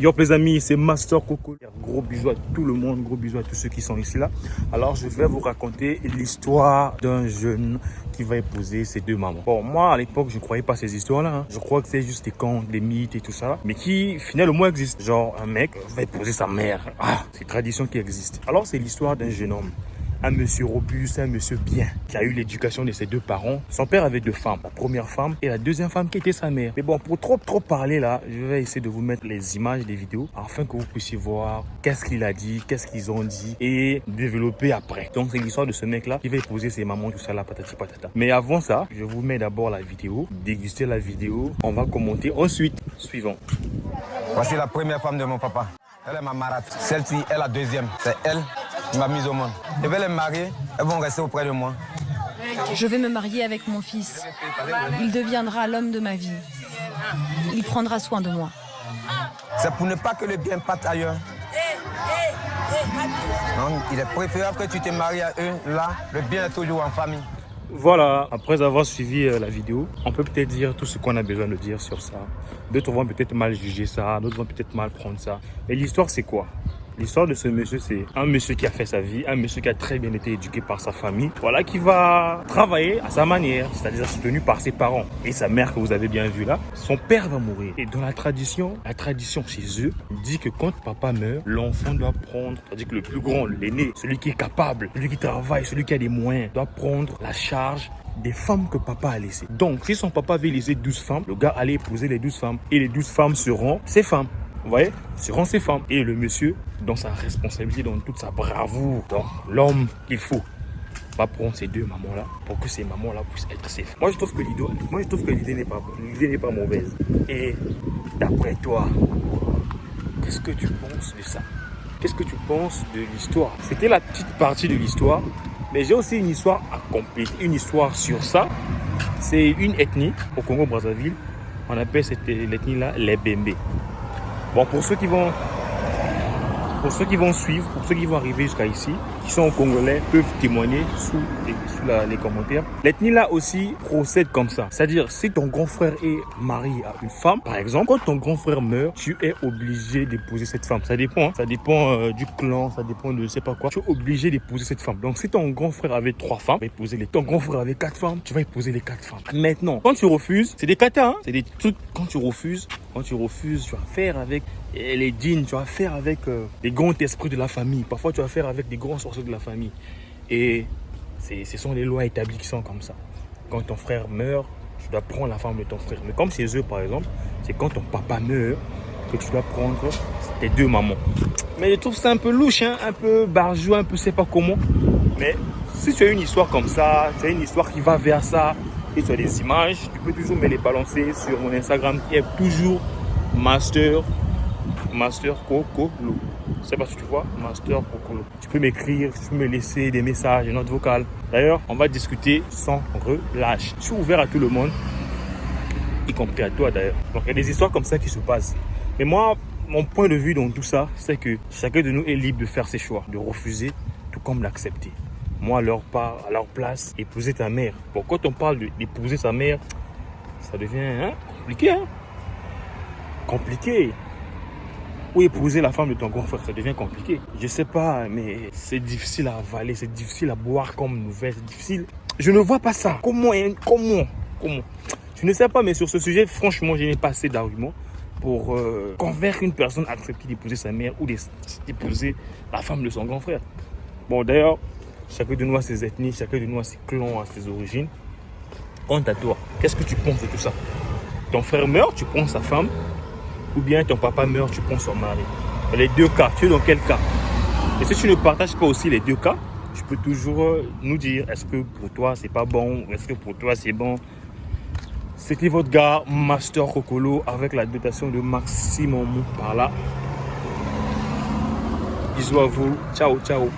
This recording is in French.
Yo les amis, c'est Master Coco. Gros bisous à tout le monde, gros bisous à tous ceux qui sont ici là. Alors je vais vous raconter l'histoire d'un jeune qui va épouser ses deux mamans. Bon, moi à l'époque je ne croyais pas ces histoires là. Je crois que c'est juste des contes, des mythes et tout ça. Mais qui finalement existent. Genre un mec va épouser sa mère. Ah, c'est une tradition qui existe. Alors c'est l'histoire d'un jeune homme. Un monsieur robuste, un monsieur bien, qui a eu l'éducation de ses deux parents. Son père avait deux femmes, la première femme et la deuxième femme qui était sa mère. Mais bon, pour trop parler là, je vais essayer de vous mettre les images des vidéos afin que vous puissiez voir qu'est-ce qu'il a dit, qu'est-ce qu'ils ont dit et développer après. Donc c'est l'histoire de ce mec là qui va épouser ses mamans, tout ça là, patati patata. Mais avant ça, je vous mets d'abord la vidéo, déguster la vidéo, on va commenter ensuite. Suivant. Voici la première femme de mon papa. Elle est ma marate. Celle-ci est la deuxième. C'est elle qui m'a mise au monde. Je vais les marier, elles vont rester auprès de moi. Je vais me marier avec mon fils. Il deviendra l'homme de ma vie. Il prendra soin de moi. C'est pour ne pas que le bien parte ailleurs. Non, il est préférable que tu te maries à eux. Là, le bien est toujours en famille. Voilà, après avoir suivi la vidéo, on peut peut-être dire tout ce qu'on a besoin de dire sur ça. D'autres vont peut-être mal juger ça, d'autres vont peut-être mal prendre ça. Mais l'histoire, c'est quoi? L'histoire de ce monsieur, c'est un monsieur qui a fait sa vie, un monsieur qui a très bien été éduqué par sa famille, voilà, qui va travailler à sa manière, c'est-à-dire soutenu par ses parents. Et sa mère, que vous avez bien vu là, son père va mourir. Et dans la tradition chez eux dit que quand papa meurt, l'enfant doit prendre, c'est-à-dire que le plus grand, l'aîné, celui qui est capable, celui qui travaille, celui qui a des moyens, doit prendre la charge des femmes que papa a laissées. Donc, si son papa avait laissé 12 femmes, le gars allait épouser les 12 femmes. Et les 12 femmes seront ses femmes. Vous voyez, seront ses femmes. Et le monsieur, dans sa responsabilité, dans toute sa bravoure, dans l'homme qu'il faut, va prendre ces deux mamans-là pour que ces mamans-là puissent être ses femmes. Moi, je trouve que l'idée n'est pas mauvaise. Et d'après toi, qu'est-ce que tu penses de ça? Qu'est-ce que tu penses de l'histoire? C'était la petite partie de l'histoire. Mais j'ai aussi une histoire à compléter, une histoire sur ça. C'est une ethnie au Congo-Brazzaville. On appelle cette ethnie-là les Bembe. Bon, pour ceux qui vont suivre, pour ceux qui vont arriver jusqu'à ici, qui sont congolais, peuvent témoigner sous les commentaires. L'ethnie là aussi procède comme ça. C'est-à-dire, si ton grand frère est marié à une femme, par exemple, quand ton grand frère meurt, tu es obligé d'épouser cette femme. Ça dépend, hein. Ça dépend du clan, ça dépend de je sais pas quoi. Tu es obligé d'épouser cette femme. Donc, si ton grand frère avait 3 femmes, tu vas épouser les. Ton grand frère avait 4 femmes, tu vas épouser les 4 femmes. Maintenant, quand tu refuses, c'est des katas, hein. C'est des trucs, quand tu refuses, tu vas faire avec les djinns, tu vas faire avec les grands esprits de la famille. Parfois, tu vas faire avec des grands sorciers de la famille. Et ce sont les lois établies qui sont comme ça. Quand ton frère meurt, tu dois prendre la femme de ton frère. Mais comme chez eux, par exemple, c'est quand ton papa meurt que tu dois prendre tes deux mamans. Mais je trouve ça un peu louche, hein, un peu barjou, un peu je sais pas comment. Mais si tu as une histoire comme ça, tu as une histoire qui va vers ça, et tu as des images, tu peux toujours me les balancer sur mon Instagram qui est toujours Master Cocolo. Je sais pas si tu vois, Master Cocolo. Tu peux m'écrire, tu peux me laisser des messages, une note vocale. D'ailleurs, on va discuter sans relâche. Je suis ouvert à tout le monde, y compris à toi d'ailleurs. Donc il y a des histoires comme ça qui se passent. Mais moi, mon point de vue dans tout ça, c'est que chacun de nous est libre de faire ses choix, de refuser tout comme d'accepter. Moi, à leur place, épouser ta mère. Bon, quand on parle d'épouser sa mère, ça devient compliqué, hein? Compliqué. Ou épouser la femme de ton grand frère, ça devient compliqué. Je sais pas, mais c'est difficile à avaler, c'est difficile à boire comme nouvelle, c'est difficile. Je ne vois pas ça. Comment? Je ne sais pas, mais sur ce sujet, franchement, je n'ai pas assez d'arguments pour convaincre une personne à accepter d'épouser sa mère ou d'épouser la femme de son grand frère. Bon, d'ailleurs, chacun de nous a ses ethnies, chacun de nous a ses clans, a ses origines. Quant à toi, qu'est-ce que tu penses de tout ça? Ton frère meurt, tu prends sa femme, ou bien ton papa meurt, tu prends son mari. Les deux cas, tu es dans quel cas? Et si tu ne partages pas aussi les deux cas, tu peux toujours nous dire, est-ce que pour toi c'est pas bon, ou est-ce que pour toi c'est bon? C'était votre gars Master Cocolo avec la dotation de maximum par là. Bisous à vous, ciao ciao.